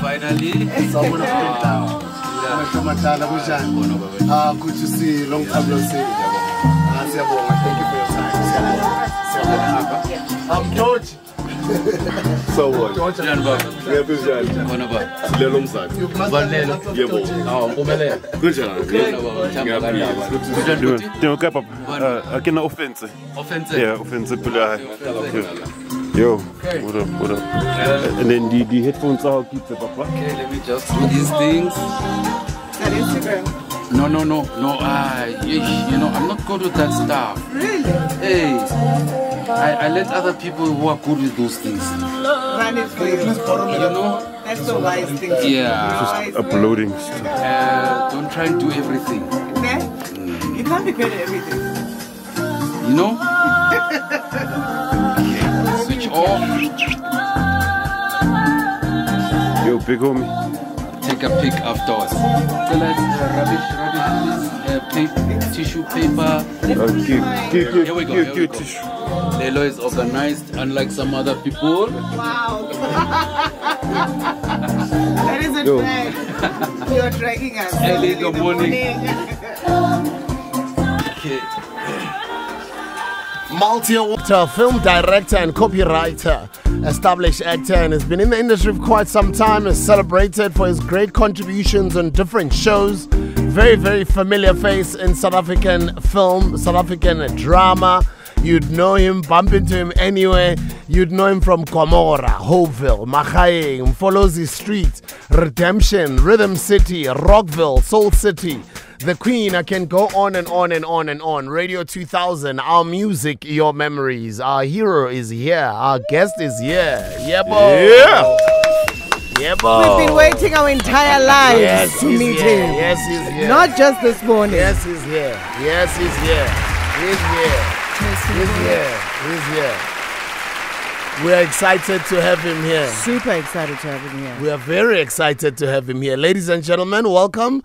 Finally, good to see. Long time no see. Thank you for your time. I'm George. So what? Yeah, good job. Lelo Mzaca. Good job. I can Ofentse. Ofentse. Yeah, Ofentse Peloeahae. Yo, what up? And then the headphones are keep the papa. Okay, let me just do these things. That Instagram. No. You know, I'm not good with that stuff. Really? Hey, I let other people who are good with those things Run it for you. You know? That's the wise thing to do. Yeah. Just uploading. Don't try and do everything. You can't be good at everything. You know? Okay. Switch off. Yo, big homie. Take a pic afterwards. So like rubbish, please. Tissue paper. Here we go. Tissue. Lelo is organized, unlike some other people. Wow. That isn't bad. You're dragging us. Early in the morning. Okay. Multi-award film director and copywriter, established actor, and has been in the industry for quite some time. Is celebrated for his great contributions on different shows. Very, very familiar face in South African film, South African drama. You'd know him, bump into him anywhere. You'd know him from Gomora, Hopeville, Machaeng, Mfolozi Street, Redemption, Rhythm City, Rockville, Soul City, The Queen. I can go on and on and on and on. Radio 2000, our music, your memories. Our hero is here. Our guest is here. Yeah, boy. Yeah, boy. We've been waiting our entire lives to meet him. Yes, he's here. Not just this morning. Yes, he's here. Yes, he's here. He's here. He's here. We are excited to have him here. Super excited to have him here. We are very excited to have him here. Ladies and gentlemen, welcome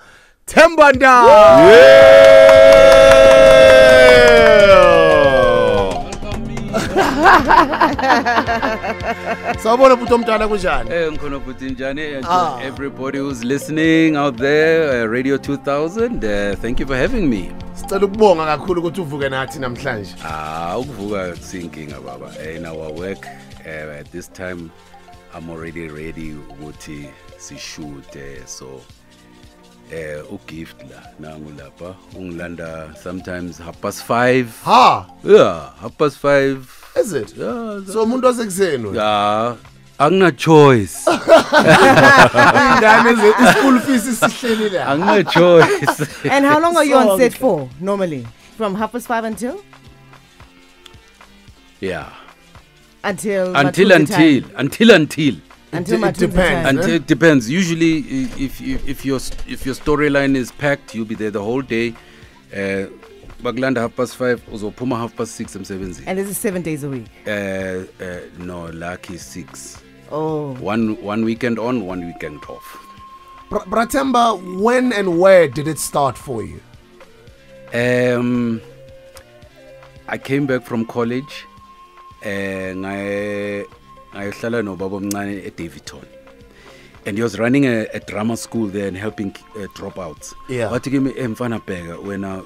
THEMBA NDABA. Everybody who's listening out there, Radio 2000, thank you for having me. Thinking about in our work at this time. I'm already ready to shoot, so gift la nangulapa unglanda sometimes 5:30. Yeah, 5:30. Is it? Yeah. So umuntu wasekuseni. Yeah. Angna choice. School fees is sihleli la. Angna choice. And how long are you on set for normally? From 5:30 until? Yeah. Until it depends. It depends. Usually, if your storyline is packed, you'll be there the whole day. Baglanda 5:30, also Puma 6:30, and 7:00. And this is 7 days a week. No, lucky 6. Oh. One weekend on, 1 weekend off. Bratemba, when and where did it start for you? I came back from college, and I hlala no baba mncane at Davidton, and he was running a drama school there and helping dropouts. Yeah. But give me mfana bega when at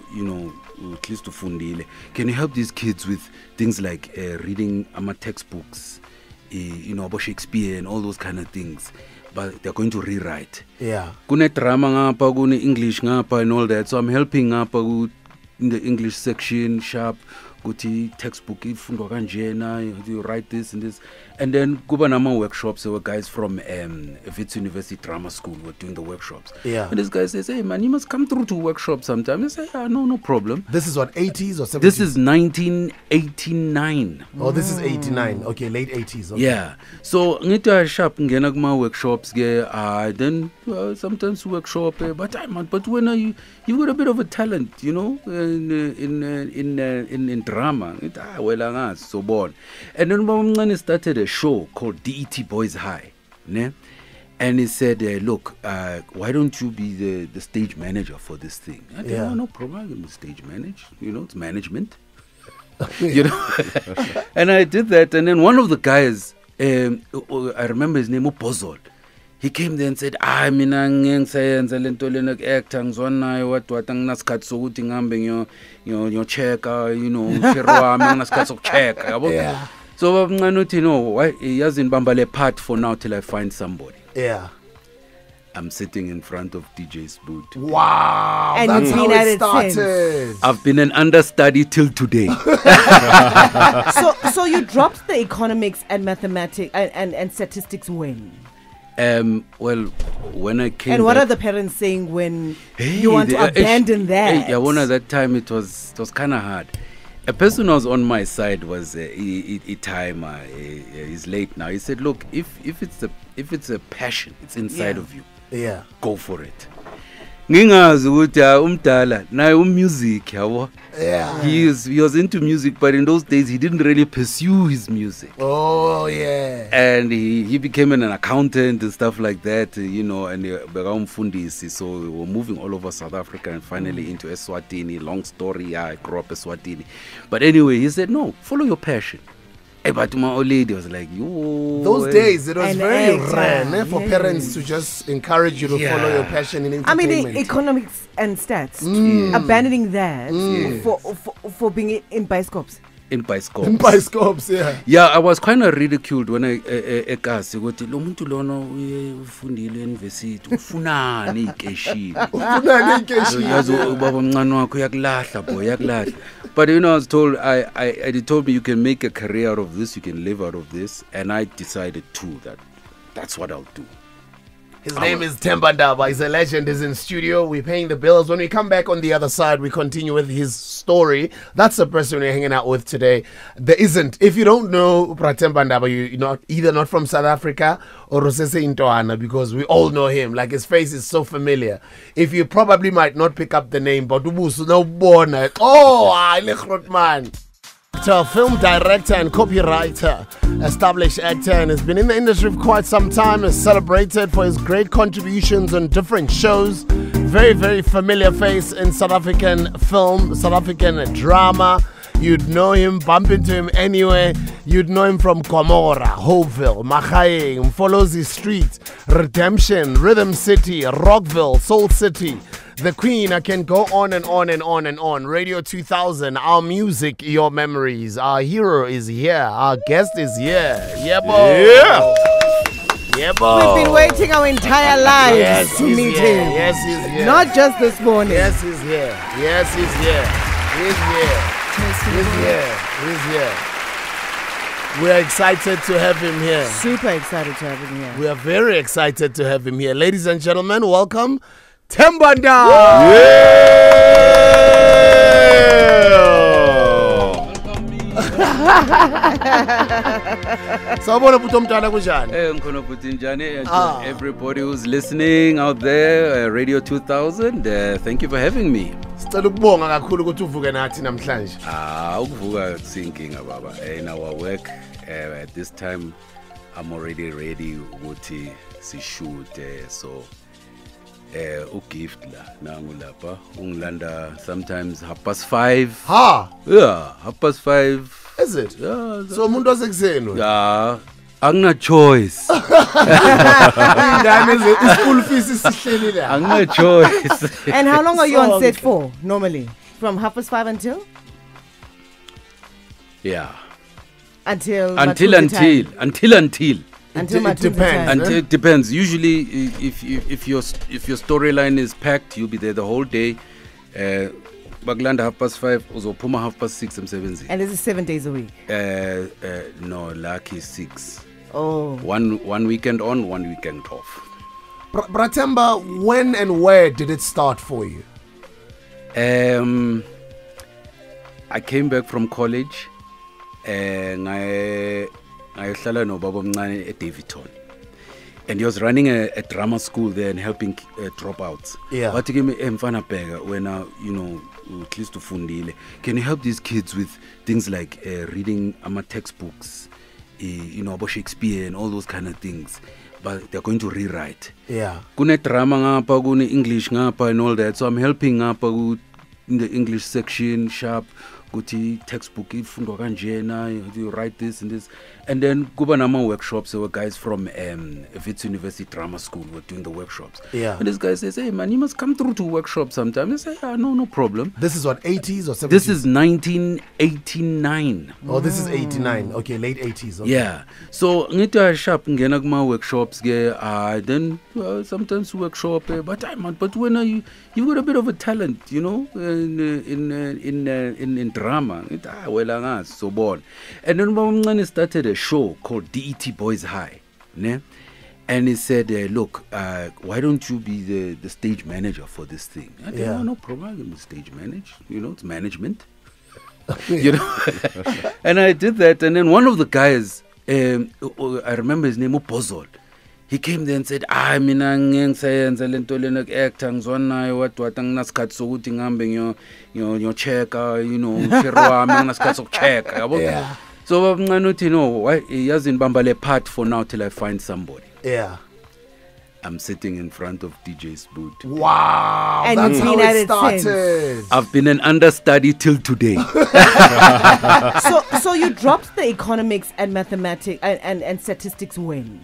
least to fundile. Can you help these kids with things like reading textbooks, about Shakespeare and all those kind of things? But they're going to rewrite. Yeah. Kune drama ngapa, kune English ngapa and all that. So I'm helping ngapa in the English section, sharp. Guti textbook ifundwa kanjena, you write this and this, and then kuba nama workshops. There were guys from Overyt University Drama School were doing the workshops. Yeah. And this guy says, "Hey man, you must come through to workshop sometime." I say, "Yeah, no problem." This is what, 80s or 70s? This is 1989. Oh, this is 89. Okay, late 80s. Okay. Yeah. So ngita sharp ngena kuma workshops ge. Then sometimes workshop, but when you've got a bit of a talent, in drama, so born. And then Mama started a show called DET Boys High, ne? And he said, look, why don't you be the stage manager for this thing? I said, no problem, I'm the stage manager, it's management. you know. And I did that, and then one of the guys, I remember his name, Upozol. He came there and said, mina ngiyenza lento lena act angizwanayo what anginasikhathi sokuthi ngihambe ngiyo-checka, you know, shirwami anginasikhathi sokuchecka, yabo. Yeah. So babamncane uthi no, why yazi nibamba le part for now till I find somebody. Yeah. I'm sitting in front of DJ's booth. Wow. And That's you've how been at it it started. since. I've been an understudy till today. So you dropped the economics and mathematics and statistics when? Well, when I came And what back, are the parents saying when you want to abandon that? Yeah, one at that time it was kind of hard. A person who was on my side was timer. He's late now. He said, "Look, if it's a passion, it's inside of you. Yeah. Go for it." Ngingazi ukuthi umdala naye music yabo. Yeah. He was into music, but in those days he didn't really pursue his music. Oh, yeah. And he became an accountant and stuff like that, you know, and so we were moving all over South Africa and finally into Eswatini. Long story, I grew up Eswatini. But anyway, he said, no, follow your passion. But my old lady was like, yo. Those days, it was An very actor, rare for yes. parents to just encourage you to follow your passion in I entertainment. mean, economics and stats, abandoning that for being in bioscopes. In Bioscope. In bioscopes, yeah. Yeah, I was kind of ridiculed when I ekasi ukuthi lo muntu lona ufundile university ufunani ikeshini. Ufunani ikeshini. Yazi ubaba omncane wakho yakulahla boy yakulahla. But you know, I was told they told me you can make a career out of this, you can live out of this, and I decided too that's what I'll do. His name is THEMBA NDABA. He's a legend. He's in studio. We're paying the bills. When we come back on the other side, we continue with his story. That's the person we're hanging out with today. There isn't. If you don't know THEMBA NDABA, you're not either not from South Africa or Rosese Intoana, because we all know him. Like, his face is so familiar. If you probably might not pick up the name, but no born. Oh, man. A film director and copywriter, established actor, and has been in the industry for quite some time. Is celebrated for his great contributions on different shows. Very, very familiar face in South African film, South African drama. You'd know him, bump into him anywhere. You'd know him from Komora, Hopeville, Machae, Mfolozi Street, Redemption, Rhythm City, Rockville, Soul City. The Queen. I can go on and on and on and on. Radio 2000, our music, your memories. Our hero is here. Our guest is here. Yeah, boy. Yeah. Yeah, boy. We've been waiting our entire lives to he's meet here. him. Yes, he's here. Not just this morning. Yes, he's here. Yes, he's here. He's here. He's here. He's here. We are excited to have him here. Super excited to have him here. We are very excited to have him here. Ladies and gentlemen, welcome THEMBA NDABA. Everybody who's listening out there, Radio 2000, thank you for having me. Ukuvuka thinking about in our work at this time. I'm already ready ukuthi si shoot so gift la nangulapha ungilanda sometimes 5:30. Yeah, 5:30. Is it? Yeah. So umuntu osekuseni. Yeah. Angina choice. School fees is sihleli la. Angina choice. And how long are you on set for normally? From 5:30 until? Yeah. Until It depends. It depends. Usually, if your storyline is packed, you'll be there the whole day. Baglanda 5:30, uzopuma 6:30, I'm 7. And this is 7 days a week? No, lucky 6. Oh. One weekend on, one weekend off. THEMBA, when and where did it start for you? I came back from college. Ngayohlala nobaba omncane at Davidton, and he was running a drama school there and helping dropouts. Yeah. But he me mfana bheka when you know at least ufundile, can you help these kids with things like reading textbooks, you know, about Shakespeare and all those kind of things, but they're going to rewrite. Yeah. Kune drama ngapha, kune English ngapha and all that, so I'm helping ngapha in the English section sharp. ukuthi textbook ifundwa kanjena, you write this and this. And then kuba nama workshops. There were guys from Ofentse University Drama School were doing the workshops. Yeah. And this guy says, hey man, you must come through to workshops sometime. I say, yeah, no problem. This is what, 80s or 70s? This is 1989. Oh, this is 89. Okay, late 80s. Okay. Yeah. So ngita sharp ngena kuma workshops ge then sometimes workshop but when you got a bit of a talent, you know, in drama. So born. And then I started a show called DET Boys High. Ne? And he said, look, why don't you be the stage manager for this thing? I said, no problem, I can stage manage. You know, it's management. You know? And I did that. And then one of the guys, I remember his name, Upozol. He came there and said, mina ngiyenza lento lena act ngizwanayo what anginasikhathi sokuthi ngihambe ngiyo check, you know, shirwami anginasikhathi sokucheck, yabo. Yeah. So babamncane uthi no, why yazini bamba le part for now till I find somebody. Yeah. I'm sitting in front of DJ's booth. Wow, And that's you've how been at it it started. since. I've been an understudy till today. So you dropped the economics and mathematics and statistics when?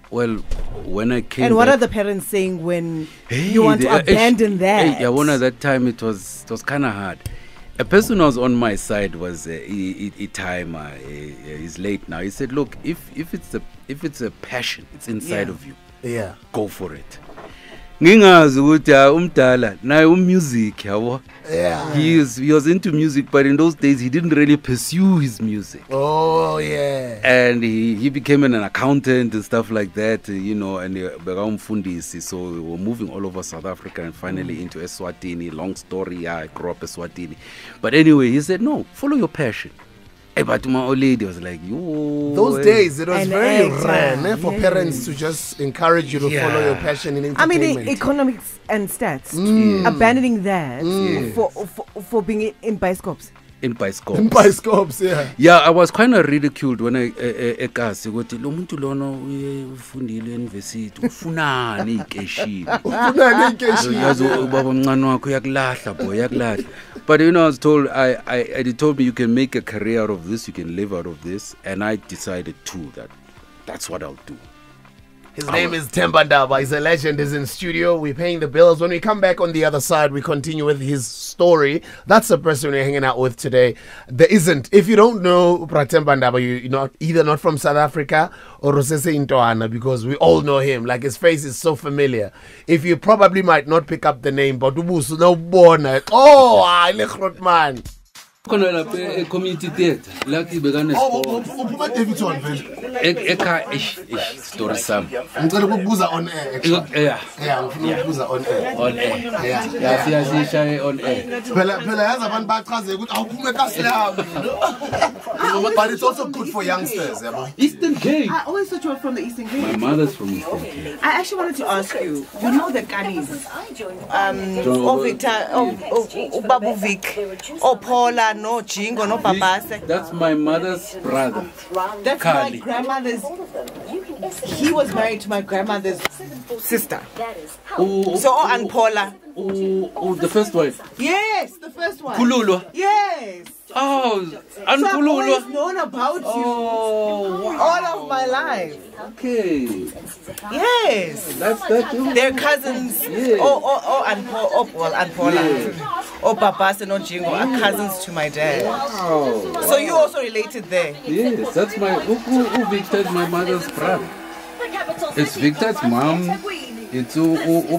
Well, when I came And what back, are the parents saying when you want to abandon that? Yeah, at that time it was kind of hard. A person who was on my side was he's late now. He said, look, if it's a passion, it's inside of you. Yeah. Go for it. Ngingazi ukuthi umdala naye music yabo. Yeah. He was into music, but in those days he didn't really pursue his music. Oh yeah. And he became an accountant and stuff like that, you know, and so we were moving all over South Africa and finally into Eswatini. Long story, I grew up Eswatini. But anyway, he said, no, follow your passion. But my old lady was like, yo. Those days, it was very rare for yes. parents to just encourage you to follow your passion in I entertainment. mean, economics and stats, abandoning that for being in bioscopes. In bioscopes. In bioscopes, yeah. Yeah, I was kind of ridiculed when I ekasi ukuthi lo muntu lona ufundile university ufunani ikeshini. Ufunani ikeshini. Yazi ubaba omncane wakho uyakulahla boy, uyakulahla. But you know, I was told, they told me you can make a career out of this, you can live out of this, and I decided too that's what I'll do. His name is THEMBA NDABA. He's a legend. He's in studio. We're paying the bills. When we come back on the other side, we continue with his story. That's the person we're hanging out with today. There isn't. If you don't know THEMBA NDABA, you're not either not from South Africa or Rosese Intoana, because we all know him. Like, his face is so familiar. If you probably might not pick up the name, but ubusu no born. Oh, man. Khona lapha community theater la kibekane uphuma Davidson vele eka story sam ngicela ukubuza on air yeah ngifuna ukubuza on air yeah siyasisha on air phela yazi abantu bachaze ukuthi awuphume eKaslab. But it's also good for youngsters, yabo. Eastern Cape. I always thought you were from the Eastern Cape. My mother's from Eastern Cape. I actually wanted to ask you, you know the Kanis, Overyt, Babuvik, Paula, no Jingo, no Papase. That's my mother's brother. That's Kali. my grandmother's. He was married to my grandmother's sister. So, and Paula. Oh, the first wife. Yes, the first one. Kululwa. Yes. Oh, So I've always Kululwa. known about you Oh, all of my life. okay. Yes. That's that too. They're cousins. Yeah. And Paula. Oh, Papas and Jingo are cousins to my dad. Wow. So you also related there. Yes, that's my Victor's my mother's brother. It's Victor's mom. It's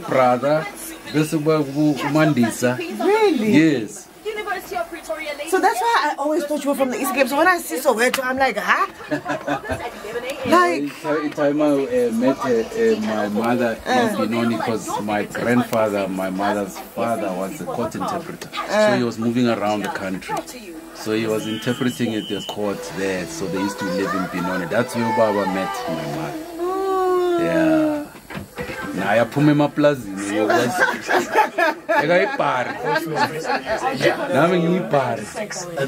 brother. This is Mandisa. Really? Yes. So that's why I always thought you were from the East Cape. So when I see Soweto, I'm like, huh? Like, Time I met my mother in Benoni, because my grandfather, my mother's father, was a court interpreter. So he was moving around the country. So he was interpreting at the court there. So they used to live in Benoni. That's where Baba met my mother. Yeah. Now I put my plaza. And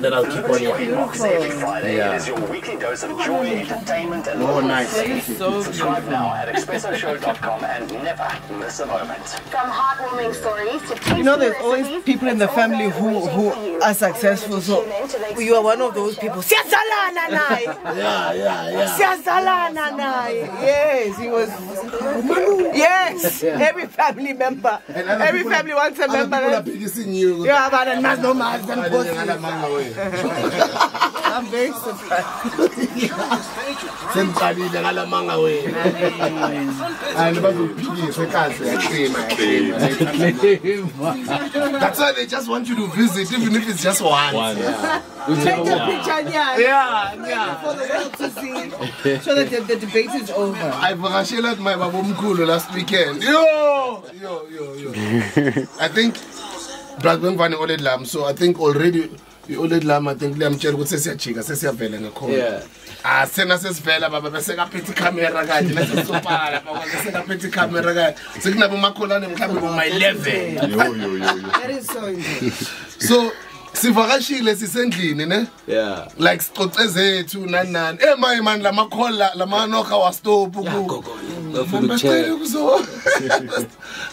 then I'll keep on here. Every Friday is your weekly dose of joy, entertainment, and Oh, nice. subscribe now at expressoshow.com and never miss a moment. From heartwarming stories to You know, there's always people in the family who are successful. So you are one of those people. Siyazalana naye. Yeah. Siyazalana naye. Yes, he was. Yes, every family member. Every family wants a member. Other people are picking you. Yeah, but I'm very surprised. That's why they just want you to visit, even if it's just one. Take the picture, yeah. For the world to see. So that the debate is over. I forgot my babumkulu last weekend. Yo. I think so I think already you already lam. I think I'm telling you, say chica, say vela ngakho. Yeah. Sena sesivela baba bese kaphethe camera kanje bese sopala baba bese kaphethe camera kanje sekunabo makholane mhlambe bo my level. Yo. That is so interesting. So sivakashile sisendlini ne? Yeah. Like sicoce zethu nani. My man la makhola la manoka wa stop ku. Bacela kuzo.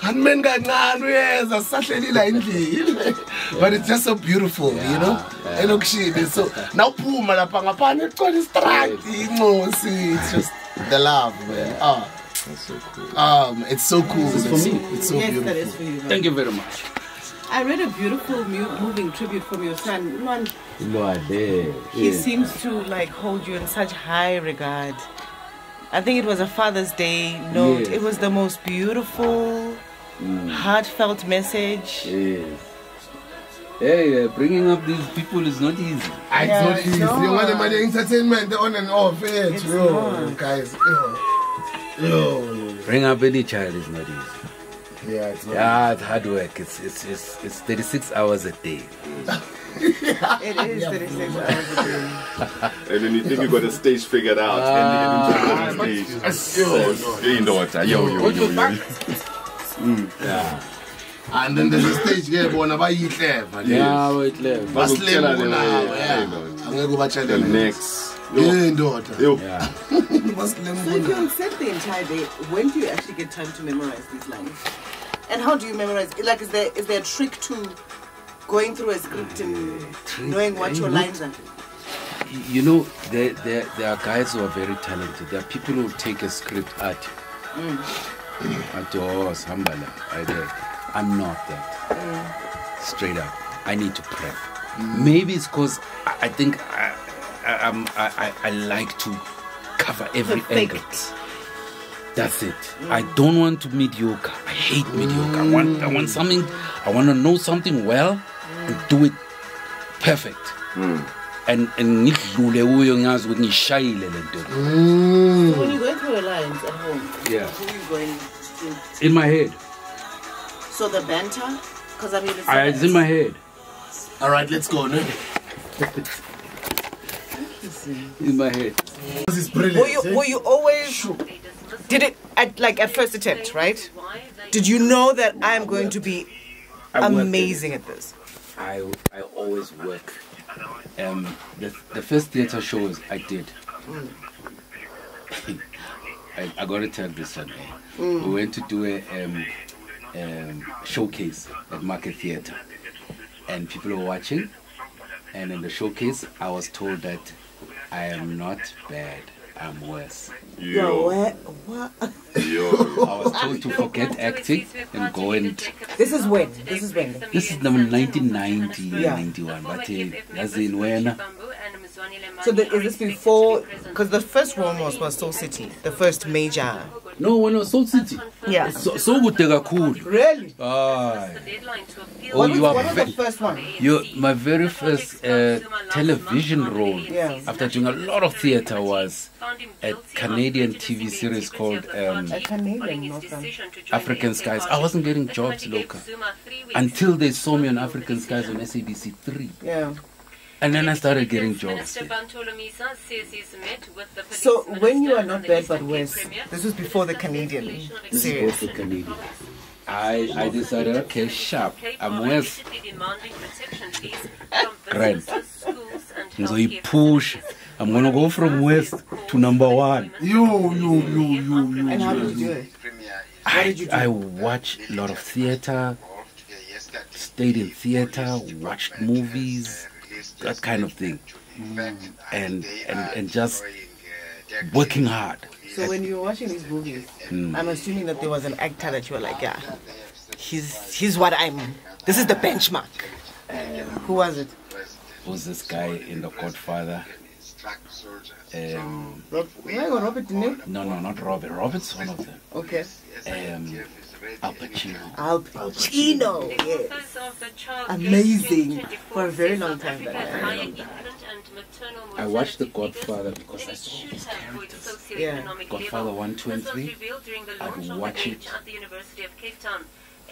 Hanmen kancane uyeza sahlelila endlini. But it's just so beautiful, you know? Enokushile. So now phuma lapha ngaphana econa istrike incosi. It's just the love, man. That's so cool. It's so cool. This is for me. It's so beautiful. That is for you. Thank you very much. I read a beautiful moving tribute from your son. He He seems to like hold you in such high regard. I think it was a Father's Day note. Yes. It was the most beautiful, heartfelt message. Yes. Hey, bringing up these people is not easy. It's not easy. You want the money entertainment on and off, guys. Yo. Bring up any child is not easy. Yeah, it's not Yeah, it's hard work. It's 36 hours a day. It is 36 hours a day. And then you think you got a stage figured out. And then you stage. Yo. Yeah. And then there's a stage here, but when you clever. Yeah, wait, left. The next. So if you accept the entire day, when do you actually get time to memorize these lines? And how do you memorize? Like, is there a trick to going through a script and knowing what your lines are? You know, there are guys who are very talented. There are people who take a script at I'm not that. Straight up. I need to prep. Maybe it's because I think I like to cover every angle. That's it. I don't want to mediocre. I hate mediocre. I want something. I want to know something well and do it perfect. And ngidlule kuyo ngazi ukuthi ngishayile lento. So when you go through your lines at home, Yeah. who are you going to? In my head. So the banter? Because I mean, It's in my head. All right, let's go. No? In my head. This is brilliant. Were you always... Did it, at first attempt, right? Did you know that I am going to be amazing at this? I always work. The first theater shows I did. I got to tell this one. We went to do a showcase at Market Theatre, and people were watching. And in the showcase, I was told that I am not bad. I'm worse. What? I was told to forget acting and go and... This is when? This is 1990, 91. But that's in when... So is this before? Because the first one was Soul City, the first major. No, when it was Soul City. Yeah. So good, they got cool. Really? What was the first one? My very first television role, after doing a lot of theater, was a Canadian TV series called African Skies. I wasn't getting jobs local until they saw me on African Skies on SABC 3. Yeah. And then I started getting jobs. So when you are not bad but worse, this was before the Canadian series. Before the Canadian. I decided, okay, sharp. I'm West. Grand. So he push. I'm gonna go from West to number 1. And how did you do it? I watched a lot of theater, stayed in theater, watched movies, that kind of thing, and just working hard. So when you were watching these movies, I'm assuming that there was an actor that you were like, yeah, he's what this is the benchmark. Who was it? Was this guy in The Godfather? Robert Dineo? No, not Robert. Robert's one of them. Okay. Al Pacino. Al Pacino, yes. Amazing. For a very long time. I watched The Godfather because I saw these characters. Yeah. Godfather 1, 2, and 3. I'd watch it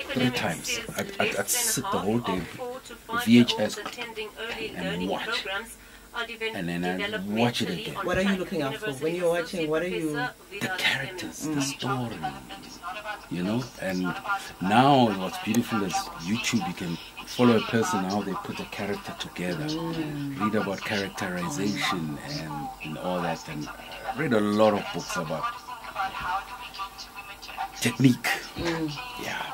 3 times. I'd sit the whole day, VHS, and watch. And then I watch it again. What are you looking out for when you're watching? What are you? The characters, the story, you know. And now what's beautiful is YouTube. You can follow a person how they put a character together, read about characterization and all that. And I read a lot of books about technique. Yeah.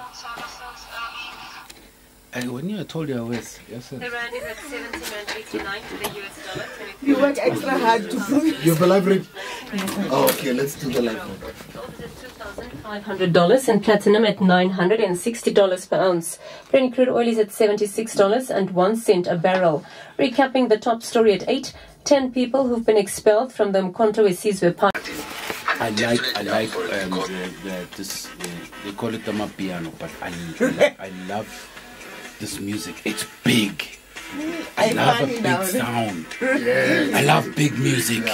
And when you told you I was, yes, sir. The rand is at 79.89 to the US dollar. You work extra hard to prove. You have a live read? Oh, okay, let's do the live read. $2,500 and platinum at $960 per ounce. Brent crude oil is at $76.01 a barrel. Recapping the top story at 8, 10 people who've been expelled from the Mkhonto Wesizwe Park. I like this. They call it the piano, but I love this music. It's big. I love a big sound. I love big music.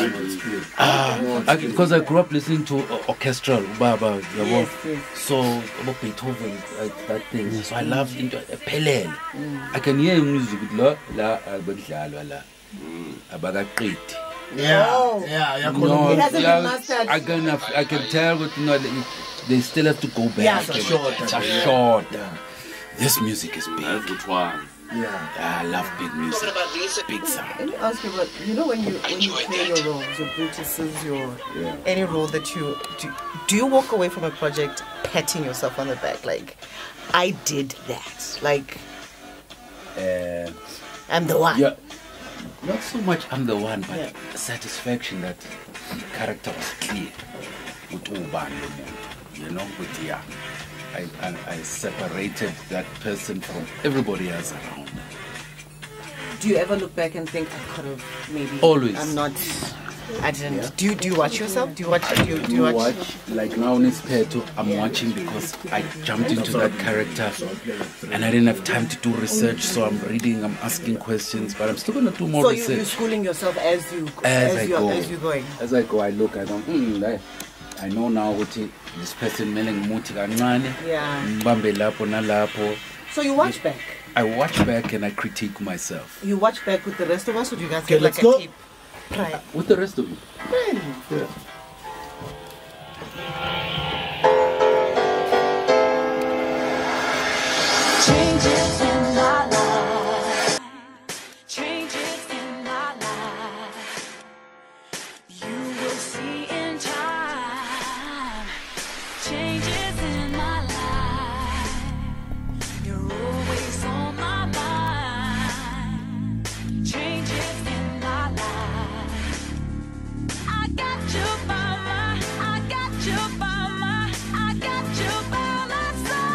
Because I grew up listening to orchestral, Baba, so about Beethoven, that thing. So I love Pelel. I can hear music with la I can tell, but they still have to go back. Yeah, it's short. This music is big. I love big music, big sound. Let me ask you about, when you play your roles, your Brutuses, any role that you do you walk away from a project patting yourself on the back like, I did that, like I'm the one? Yeah, not so much I'm the one, but the satisfaction that the character was clear with with I separated that person from everybody else around. Do you ever look back and think I could have maybe? Always. I didn't. Yeah. Do you watch yourself? Do you watch? Do you watch? Like now in Ispeto, I'm watching because I jumped into that character and I didn't have time to do research, so I'm reading, I'm asking questions, but I'm still gonna do more research. So you're schooling yourself as you're going. As I go, I look, I don't. I know now what this person meaning muti kancane. Mbambe lapho nalapho. So you watch back? I watch back and I critique myself. You watch back with the rest of us, or do you guys get like a tape? With the rest of you. Yeah. Changes in my life. Changes in my life. You will see in time. Changes in my life. You're always on my mind. Changes in my life. I got you by my, I got you by my, I got you by my side.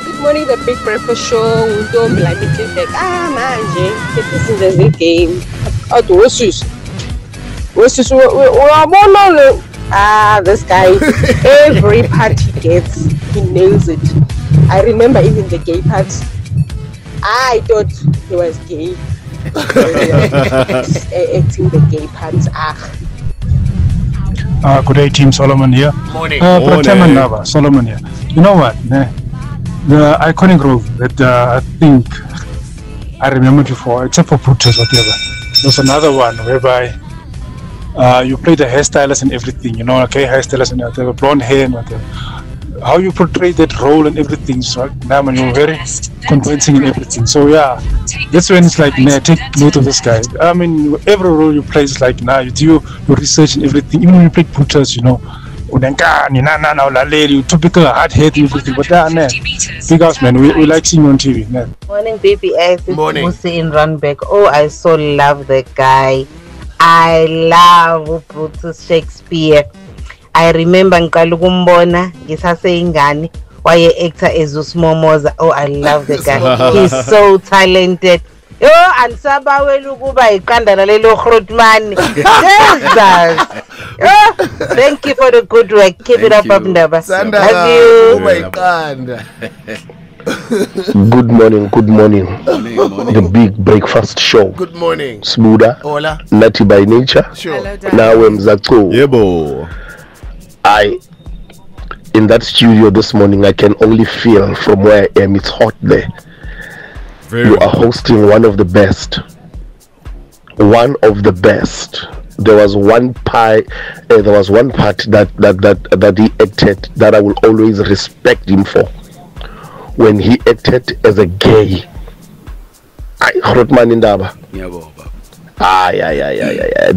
Good morning, the Big Breakfast Show. Don't be like it back. Manje, this is a big game. This guy, every part he gets, he nails it. I remember even the gay part. I thought he was gay. Acting the gay part. Good day, Team Solomon here. Morning. THEMBA NDABA, Solomon here. You know what? The iconic role that I think I remembered before, except for Brutus, whatever. there's another one whereby you play the hairstylist and everything, you know, okay, hairstylist and they have blonde hair and whatever. How you portray that role and everything, so now you're very convincing and everything. So yeah, that's when it's like, man, take note of this guy. I mean, every role you play is like, now you do your research and everything. Even when you play Putas, you know, you typical hard head and everything. But man, big house, man, we like seeing you on TV, man. Morning, baby. Morning. Musi in Runback. Oh, I so love the guy. I love Brutus Shakespeare. I remember ngiqala ukumbona ngisaseyingane waye actor ezus Momoza. Oh, I love the guy. He's so talented. Yo, ansabawela ukuba iqanda lalelo Grootman. Jesus. Thank you for the good work. Keep it up, Ndaba. Love you. Good morning. The big breakfast show. Good morning. Smuda. Hola. Nathi by nature. Sure. Now Mzaca. Yebo. In that studio this morning, I can only feel from where I am. It's hot there. You are hosting one of the best. One of the best. There was one part that he acted that I will always respect him for. When he acted as a gay. Nathi Ndaba.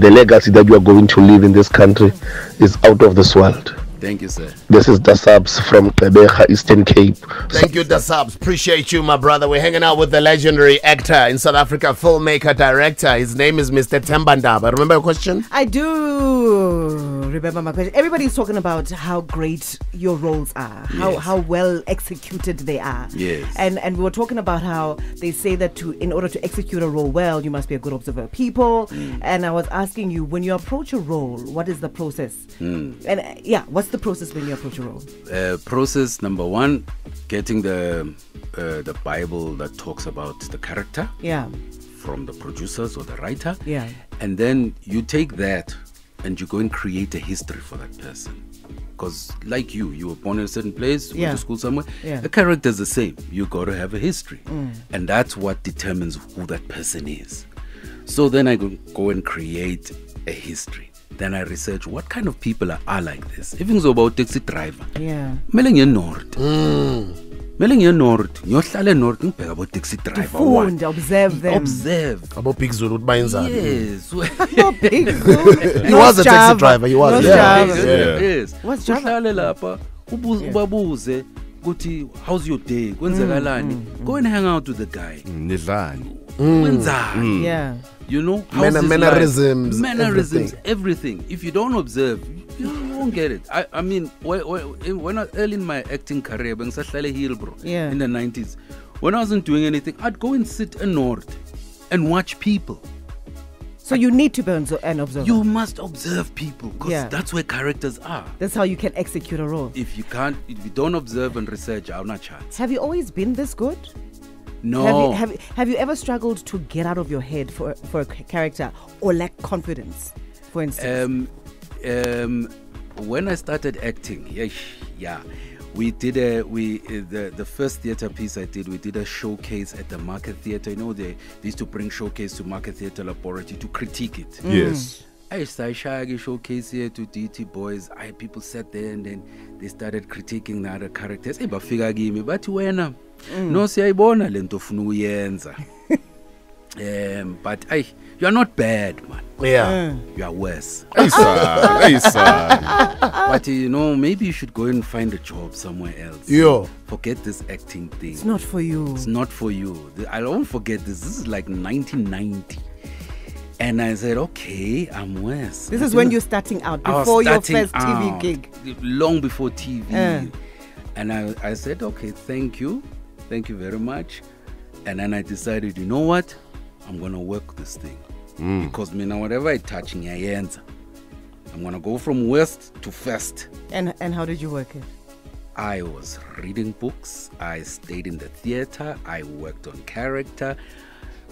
The legacy that you are going to live in this country is out of this world. Thank you, sir. This is Dasabs from Peloeahae, Eastern Cape. Thank you, Dasabs. Appreciate you, my brother. We're hanging out with the legendary actor in South Africa, filmmaker, director. His name is Mr. THEMBA NDABA. Remember your question? I do remember my question. Everybody's talking about how great your roles are, how well executed they are. Yes. And we were talking about how they say that in order to execute a role well, you must be a good observer of people. And I was asking you, when you approach a role, what is the process? And what's the process when you approach a role? Process number one, getting the Bible that talks about the character. Yeah. From the producers or the writer. Yeah. And then you take that and you go and create a history for that person. Because like you were born in a certain place, went to school somewhere. Yeah. The character is the same. You got to have a history. And that's what determines who that person is. So then I go and create a history. Then I research what kind of people are like this. If it's about taxi driver. Yeah. Melenye North. Melenye North. Nyohlale North ngibheka about taxi driver. Observe them. Observe. About Big Zulu bayenzani? Yes. Big Zulu. He was a taxi driver. He was. Yes. What's Java? Uhlale lapha ubabuze ukuthi how's your day? Kwenzakalani? Go and hang out with the guy. Nidlani. Kwenzani? Yeah. You know, mannerisms, everything. If you don't observe, you won't get it. I mean, when I early in my acting career, in the 90s, when I wasn't doing anything, I'd go and sit in North and watch people. So you need to be an observer. You must observe people because that's where characters are. That's how you can execute a role. If you don't observe and research, I'll not chance. Have you always been this good? No. Have you ever struggled to get out of your head for a character or lack confidence, for instance? When I started acting, we did the first theater piece I did. We did a showcase at the Market Theatre. You know, they used to bring showcase to Market Theatre Laboratory to critique it. Yes. I started showcase here to DT boys. People sat there and then they started critiquing the other characters. But figure me, but when no siyayibona lento ufuna uyenza. But you are not bad, man. Yeah. You are worse. Hey son. But you know, maybe you should go and find a job somewhere else. Forget this acting thing. It's not for you. It's not for you. I won't forget this. This is like 1990. And I said, okay, I'm worse. This is when you're starting out, before your first TV gig. Long before TV. And I said, okay, thank you. Thank you very much. And then I decided, you know what? I'm going to work this thing. Because whatever I touch, I'm going to go from worst to first. And how did you work it? I was reading books. I stayed in the theater. I worked on character.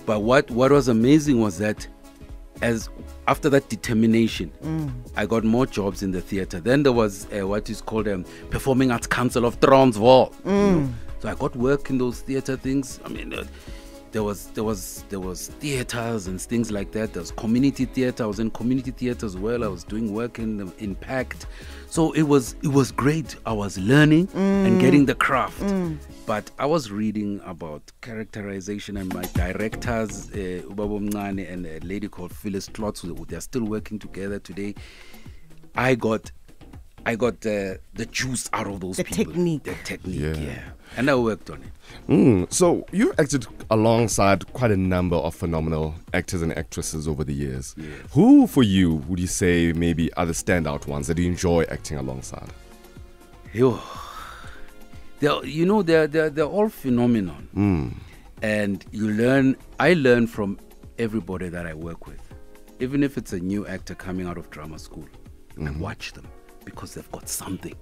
But what was amazing was that after that determination, I got more jobs in the theater. Then there was what is called Performing Arts Council of Transvaal. So I got work in those theater things. I mean, there was theaters and things like that. There was community theater. I was in community theater as well. I was doing work in Impact. So it was great. I was learning and getting the craft. But I was reading about characterization, and my directors, Ubabo Mncane and a lady called Phyllis Klotz, they're still working together today. I got the juice out of those people. The technique, yeah. And I worked on it. So you acted alongside quite a number of phenomenal actors and actresses over the years. Yes. Who, for you, would you say maybe are the standout ones that you enjoy acting alongside? Yo, they're all phenomenal. And I learn from everybody that I work with. Even if it's a new actor coming out of drama school, I watch them because they've got something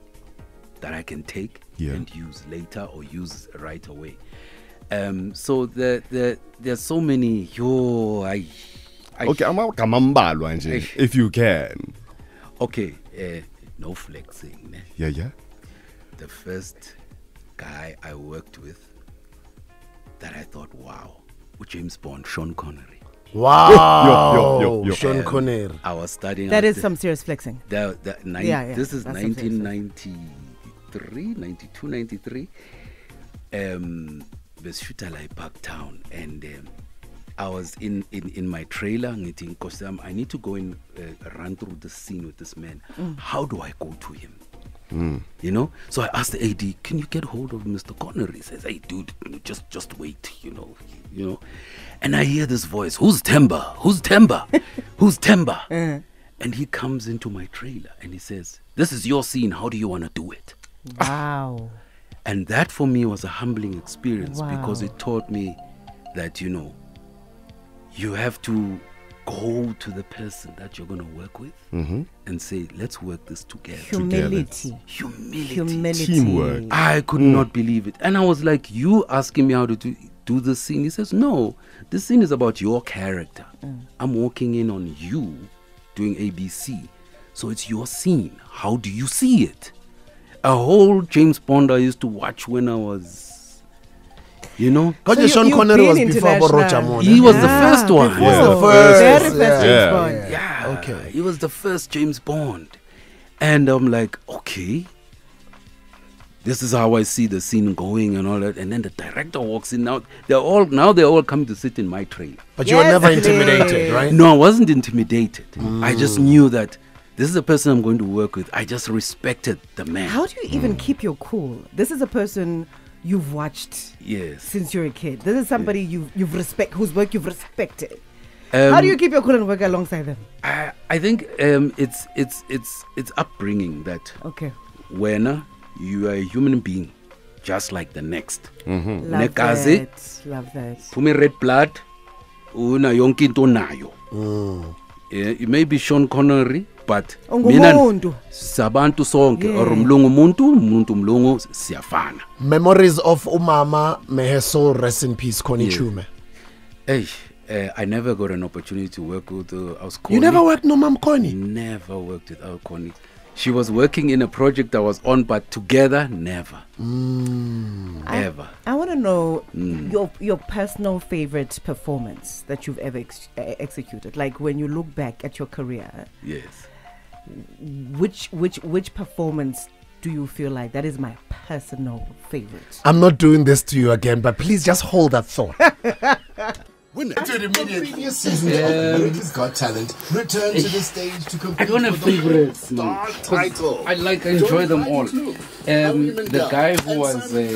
that I can take and use later or use right away. So there's so many. Okay, if you can. Okay, no flexing. Yeah. The first guy I worked with that I thought, wow, with James Bond, Sean Connery. Wow, Sean Connery. I was studying. That is some serious flexing. This is 1993, 92, 93. The shooter like Parktown, and I was in my trailer. I need to go and run through the scene with this man. How do I go to him? You know, so I asked the AD, can you get hold of Mr. Connery? He says, hey dude, just wait, you know. And I hear this voice, who's Themba? Who's Themba? And he comes into my trailer and he says, this is your scene, how do you want to do it? Wow. And that for me was a humbling experience, because it taught me that, you have to go to the person that you're going to work with and say, let's work this together. Humility. Teamwork. I could not believe it. And I was like, you asking me how to do this scene? He says, no, this scene is about your character. I'm walking in on you doing ABC. So it's your scene. How do you see it? A whole James Bond I used to watch when I was... So Sean Connery was before Roger Moore. He was the first one. He was the first James Bond. Yeah. Okay. He was the first James Bond. And I'm like, okay, this is how I see the scene going and all that. And then the director walks in. Now they're all coming to sit in my trailer. But you were never intimidated, right? No, I wasn't intimidated. I just knew that this is a person I'm going to work with. I just respected the man. How do you even keep your cool? This is a person you've watched since you're a kid. This is somebody whose work you've respected. How do you keep your cool and work alongside them? I think it's upbringing that when you are a human being just like the next. Love that. Pumi red blood una yonke into nayo. It may be Sean Connery, but mina sabantu sonke or umlungu mlungu siyafana. Memories of umama, may her soul rest in peace, Connie Chume. I never got an opportunity to work with You never worked no Mam Connie? Never worked with our Connie. She was working in a project I was on, but together, never. Ever. I want to know your personal favorite performance that you've ever executed. Like when you look back at your career. Yes. Which performance do you feel like that is my personal favorite? I'm not doing this to you again, but please just hold that thought. Winner to the previous season of America's Got Talent return to the stage to compete. I don't have favorites, man. I enjoy them all. The guy who was a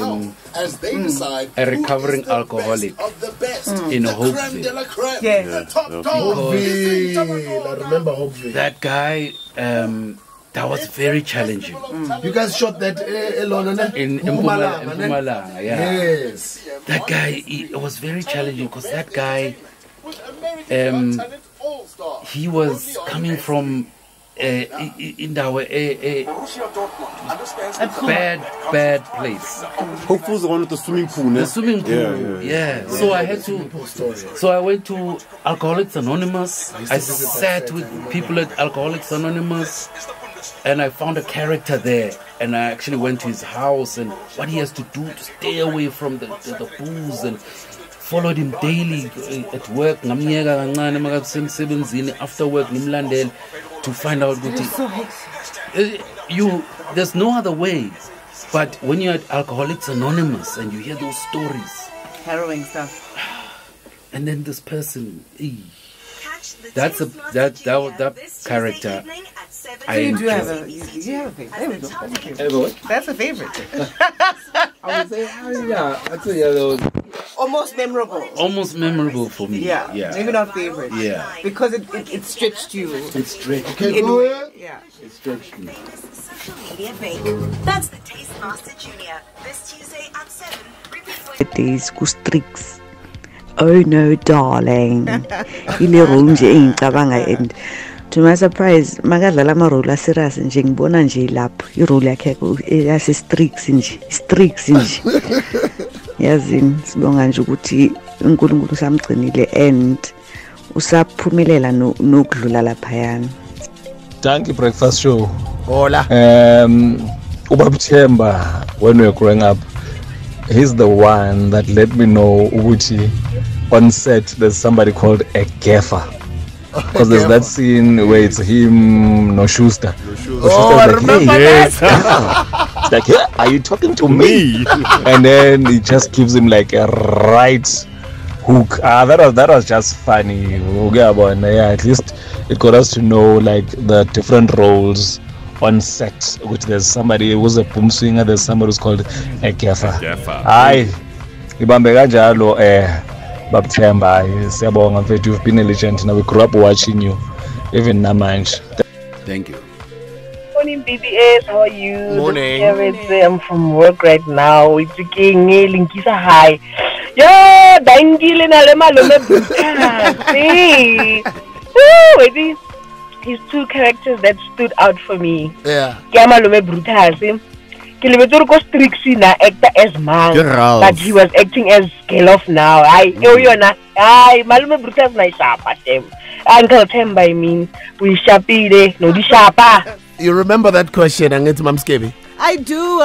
recovering alcoholic in Hopeville. I remember Hopeville. That guy, that was very challenging. You guys shot that in Mpumalanga, Yes. That guy, it was very challenging because that guy, he was coming from a bad place. Hopefully the one with the swimming pool. The swimming pool, yeah. So I had to. So I went to Alcoholics Anonymous. I sat with people at Alcoholics Anonymous. And I found a character there, and I actually went to his house and what he has to do to stay away from the booze, and followed him daily at work. After work, to find out what there's no other way. But when you're at Alcoholics Anonymous and you hear those stories, harrowing stuff, and then this person, that character. You do have a favorite. There we go. That's a favorite. I would say, yeah, I'd say those. Almost memorable. Almost memorable for me. Yeah. Maybe not favorite. Yeah. Because it stretched you. It stretched. Okay, yeah. It stretched me. That's the Taste Master Junior. This Tuesday at 7. These Kustrix. Oh no, darling. Ile ronje engicabanga and to my surprise, magadlala amarole serious nje ngibona nje lapho irole yakhe yase Strix nje yazini sibonga nje ukuthi uNkulunkulu samgcinile and usaphumelela nokudlula lapha yana. Thank you, breakfast show. Hola. Ubaba Themba, when we were growing up, he's the one that let me know ukuthi on set there's somebody called a gaffer. Because there's that scene where it's him, no Schuster. Oh, I remember that. It's like, yeah, are you talking to me? And then he just gives him like a right hook. That was just funny. Yeah, at least it got us to know like the different roles on set. Which there's somebody who's a boom singer, there's somebody who's called a gaffer. Aye, ibambe kanjalo Bab Themba, you've been a legend. Now we grew up watching you, even namanje. Thank you. Morning, BBS. How are you? Morning. I'm from work right now. It's king Linkisa High. Yo, Dangile na lema lome brutal. His two characters that stood out for me. Yeah. Kama lome brutal. Actor as man, but he was acting as Gelof now. Malume Brutus na shapa them. Uncle Themba, I mean, we shapide no di shapa. You remember that question, Angit Mamskebi? I do.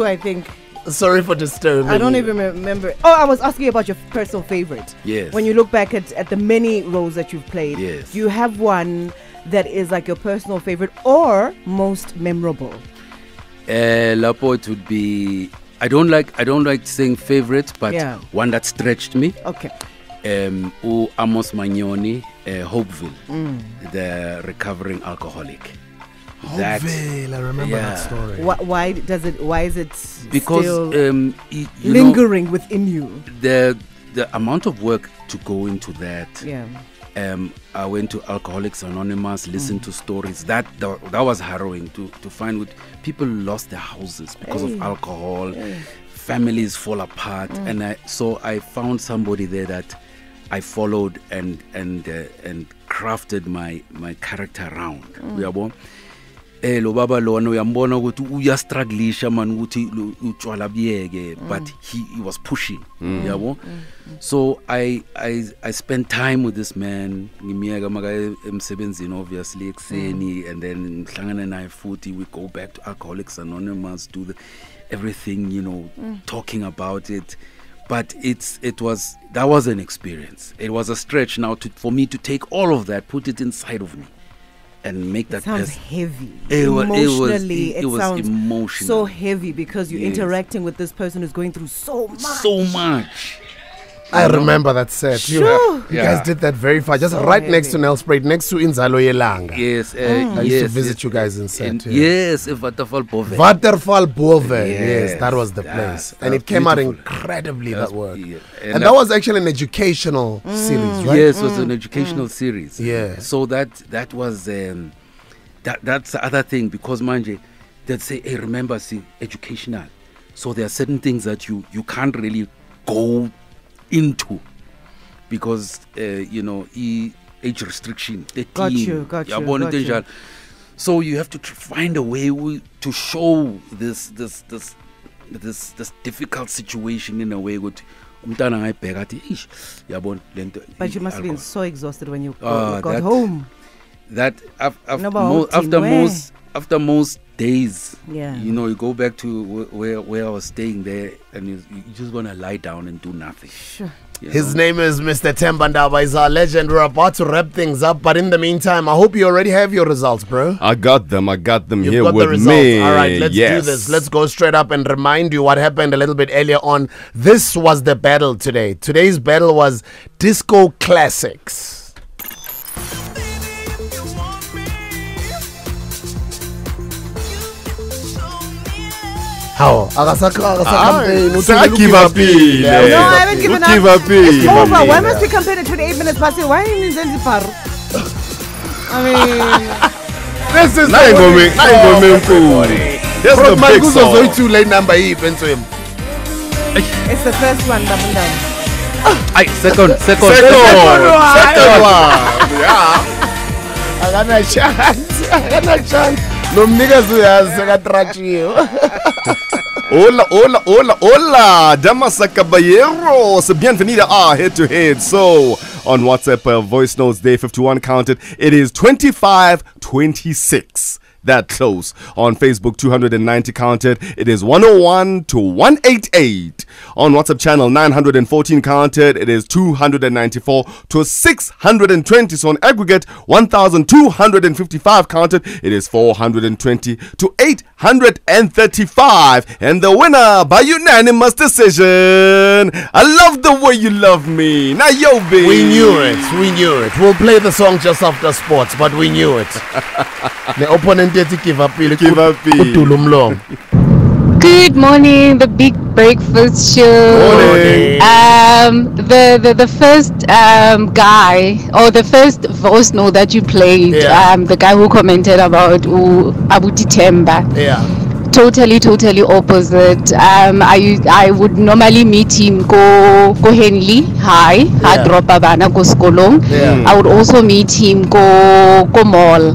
I think. Sorry for disturbing. I don't even remember. Oh, I was asking about your personal favorite. Yes. When you look back at the many roles that you've played, yes, do you have one that is like your personal favorite or most memorable? Lapo, it would be, I don't like saying favorite, but one that stretched me. Okay. Amos Magnoni, Hopeville, the recovering alcoholic. Hopeville, I remember that story. Why is it because still you lingering within you? The amount of work to go into that. Yeah. I went to Alcoholics Anonymous, listened to stories. That was harrowing to find what people lost their houses because of alcohol. Families fall apart, and I found somebody there that I followed and crafted my character around. Lo baba lona uyambona ukuthi uyastrugglisha man ukuthi utshwala biyeke, but he was pushing, yabo. So I spent time with this man ngimiyeka maka emsebenzini obviously ekseni, and then ngihlangana naye futhi, we go back to Alcoholics Anonymous, do everything, talking about it. But that was an experience. It was a stretch now for me to take all of that, put it inside of me, and make that sounds heavy. Emotionally, it was sounds emotional. So heavy because you're interacting with this person who's going through so much. I remember that set. You guys did that very fast. Just right next to Nelspruit, next to Inzalo Yelanga. Yes. I used to visit you guys in set. Yes, Waterfall Bove. Waterfall Bove. Yes, that was the place. And it came out incredibly, that work. Yeah. And that was actually an educational series, right? Yes, it was an educational series. Yeah. So that was that's the other thing, because manje they'd say, hey, remember, see, educational. So there are certain things that you can't really go into because age restriction 13. Got you. So you have to find a way to show this difficult situation in a way good. But you must have been so exhausted when you got home. That after most days, Yeah. you know, you go back to where I was staying there, and you just want to lie down and do nothing. Sure. His name is Mr. THEMBA NDABA. He's our legend. We're about to wrap things up, but in the meantime, I hope you already have your results, bro. I got them You've here got with the results. me. All right, let's Yes. do this. Let's go straight up and remind you what happened a little bit earlier on. This was the battle today. Today's battle was Disco Classics. How? No, I haven't given up. It's over. Why must we compare it 28 minutes past? Why in Zanzibar? I mean, this is There's the big song. too late number even to him. it's the first one, Double Down. Second one. Yeah. I got a chance. No niggas who has Hola, damas y caballeros, bienvenida a Head to Head. So, on WhatsApp voice notes, day 51 counted, it is 25-26. That close. On Facebook, 290 counted. It is 101 to 188. On WhatsApp channel, 914 counted. It is 294 to 620. So on aggregate, 1,255 counted. It is 420 to 835. And the winner by unanimous decision. I love the way you love me. Now, yo, baby. We knew it. We'll play the song just after sports, but we knew it. The opponent didn't give up. Good morning, the Big Breakfast Show. Morning. The first guy, or the first voice note that you played, the guy who commented about Abuti Themba. Yeah. Totally opposite. I would normally meet him go Henley High, drop abana go Skolong. I would also meet him go mall,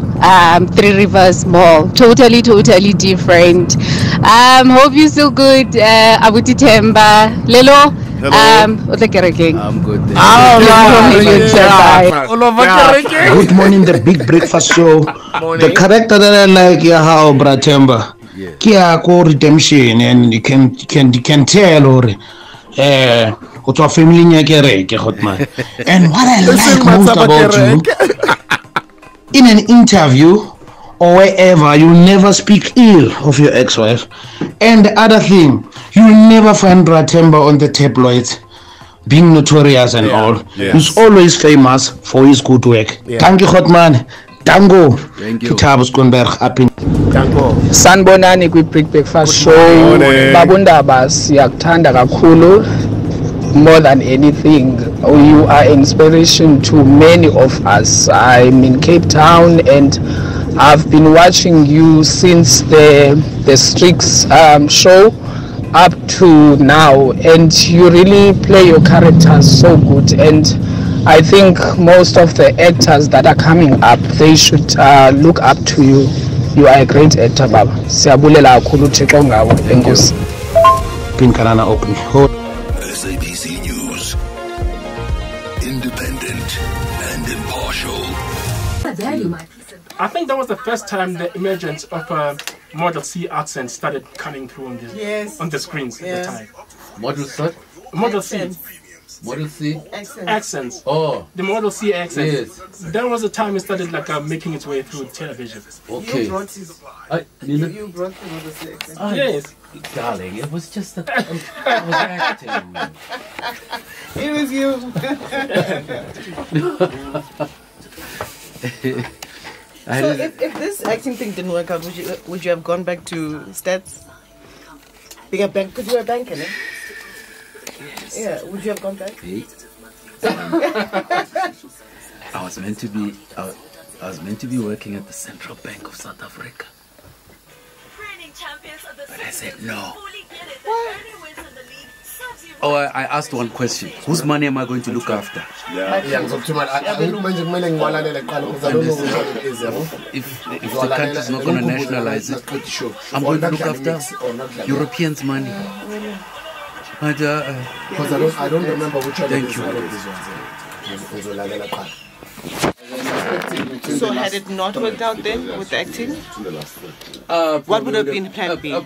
Three Rivers Mall. Totally different. Hope you're still good, Abuti Themba. Lelo. I'm good. Good morning, the Big Breakfast Show. The character that I like, how Themba. Kia ko redemption, and you can tell or to a family nyakere hotman. And what I like most about you, in an interview or wherever, you never speak ill of your ex-wife. And the other thing, you never find Themba on the tabloids being notorious and all. He's always famous for his good work. Thank you, Hotman. Tango. Thank you. Thabo happy. Tango. Sanibonani kwi-Big Breakfast Show. Baba Ndaba siyakuthanda kakhulu. More than anything, you are inspiration to many of us. I'm in Cape Town and I've been watching you since the Strix show up to now, and you really play your characters so good. And I think most of the actors that are coming up, they should look up to you. You are a great actor, Baba. Siyabulela kakhulu Thixo ngawe. Enkosi. Pinkarana open. SABC News. Independent and impartial. I think that was the first time the emergence of Model C accent started coming through on the screens at the time. Model C? Model C. Model C? Accents. Oh. The Model C accents. Yes. That was the time it started making its way through television. Okay. You brought the Model C accent. Yes. Darling, it was just I was acting. It was you. So if this acting thing didn't work out, would you have gone back to stats? Being a bank, because you were a banker, no? Yes. Yeah, would you have gone back? Hey. I was meant to be working at the Central Bank of South Africa. But I said no. Oh, I asked one question. Whose money am I going to look after? If the country is not going to nationalize it, I'm going to look after Europeans' money. But because I don't remember which one. Thank you. So had it not worked out then with acting? What would have been plan B? I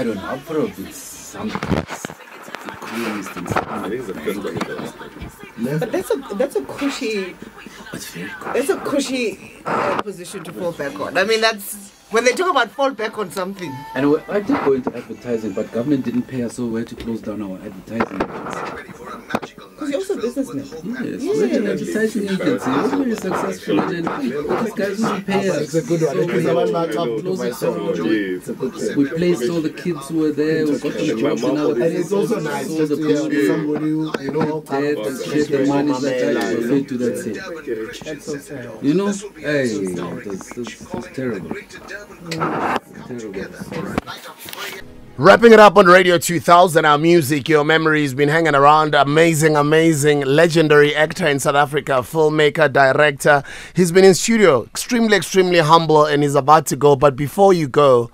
don't know. I'd probably been something. But that's a cushy. That's a cushy position to fall back on. I mean, that's when they talk about fall back on something. And I did go into advertising, but government didn't pay us, so we had to close down our advertising agency. Because you're also a businessman. Yes, we had an advertising agency. It was very successful. And these guys didn't pay us. It's a good one. We placed all the kids who were there. We got them jobs in other places. And it's also nice just to hear somebody who, you know, share the money that I to that scene. That's so sad. You know, hey, that's terrible. Wrapping it up on Radio 2000, our music, your memories, been hanging around. Amazing, legendary actor in South Africa, filmmaker, director. He's been in studio, extremely humble, and he's about to go. But before you go,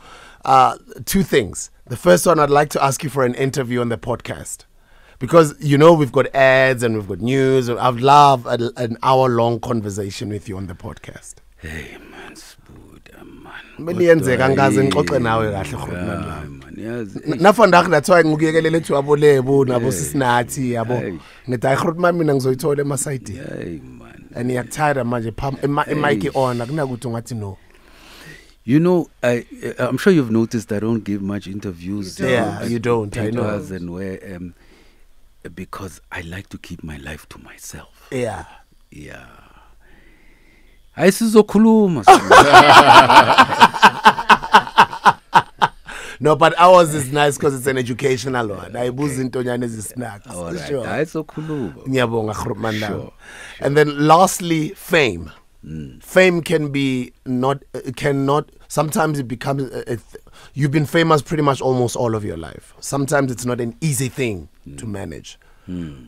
two things. The first one, I'd like to ask you for an interview on the podcast. Because, you know, we've got ads and we've got news. I'd love an hour-long conversation with you on the podcast. Hey, man. Nafanda that's why ngikuyekelele to abolebu nabo sisinathi yabo ngithi ayikhuluma mina ngizoyithola emasayidi and ngiyakthanda manje mic on akunakuthi ungathi no. You know, I'm sure you've noticed I don't give much interviews. Yeah, you don't. I know. And where because I like to keep my life to myself. Yeah. Ayisizokhuluma. No, but ours is nice because it's an educational one. Ayibuza intonyana ezisnacks. Ngiyabonga Sure. And then lastly, fame. Fame can be cannot. Sometimes it becomes. You've been famous pretty much almost all of your life. Sometimes it's not an easy thing to manage.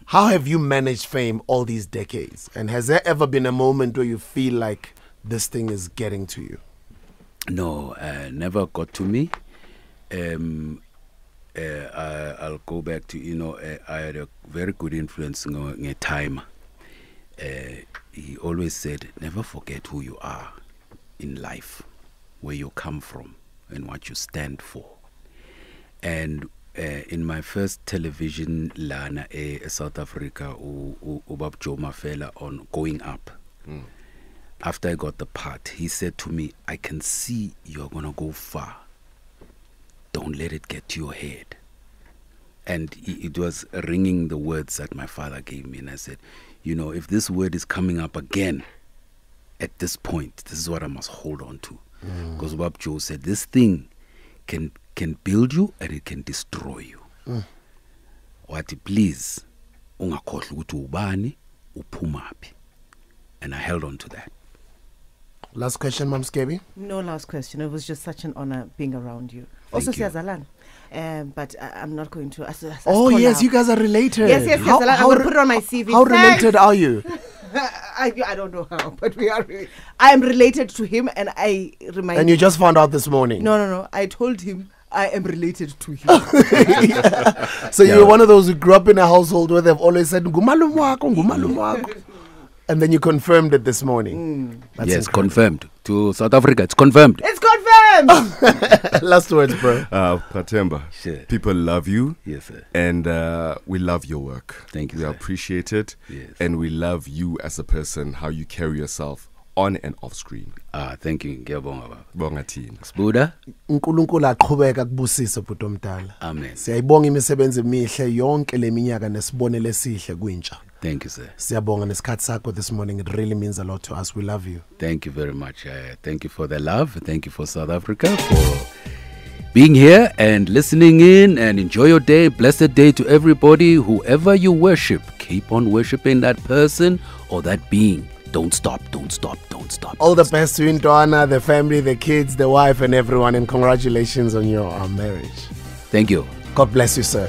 How have you managed fame all these decades? And has there ever been a moment where you feel like this thing is getting to you? No, never got to me. I'll go back to, you know, I had a very good influence in a time. He always said, never forget who you are in life, where you come from and what you stand for. And in my first television lana South Africa, Ubab Joe Mafela on Going Up. After I got the part, he said to me, I can see you're going to go far. Don't let it get to your head. And it was ringing the words that my father gave me. And I said, you know, if this word is coming up again at this point, this is what I must hold on to. Because Ubab Joe said, this thing can build you and it can destroy you. Wati, please, ungakhohlwa ukuthi ubani uphumaphi. And I held on to that. Last question, Mom Skebi? No last question. It was just such an honor being around you. Also, Siazalan. But I'm not going to. Oh, yes, you guys are related. Yes, I'm going to put it on my CV. How related are you? I don't know how, but we are. I am related to him, and I remind. And you just found out this morning? No. I told him I am related to him. So you're one of those who grew up in a household where they've always said "Ngumalum wako, ngumalum wako," and then you confirmed it this morning. Yes, confirmed. To South Africa, it's confirmed. It's confirmed. Last words, bro. Themba, people love you. Yes, sir. And we love your work. Thank you, We sir. appreciate it. Yes. And we love you as a person, how you carry yourself on and off screen. Thank you. Ngiyabonga baba. Bonga thina. Sibuda. uNkulunkulu aqhubeka kubusisa bhuti omdala. Amen. Siyayibonga imisebenzi emihle yonke leminyaka nesibonele esihle kwintsha. Thank you, sir. Siyabonga nesikhathi sakho this morning. It really means a lot to us. We love you. Thank you very much. Thank you for the love. Thank you for South Africa for being here and listening in, and enjoy your day. Blessed day to everybody. Whoever you worship, keep on worshiping that person or that being. Don't stop. All the best to Intwana, the family, the kids, the wife, and everyone. And congratulations on your marriage. Thank you. God bless you, sir.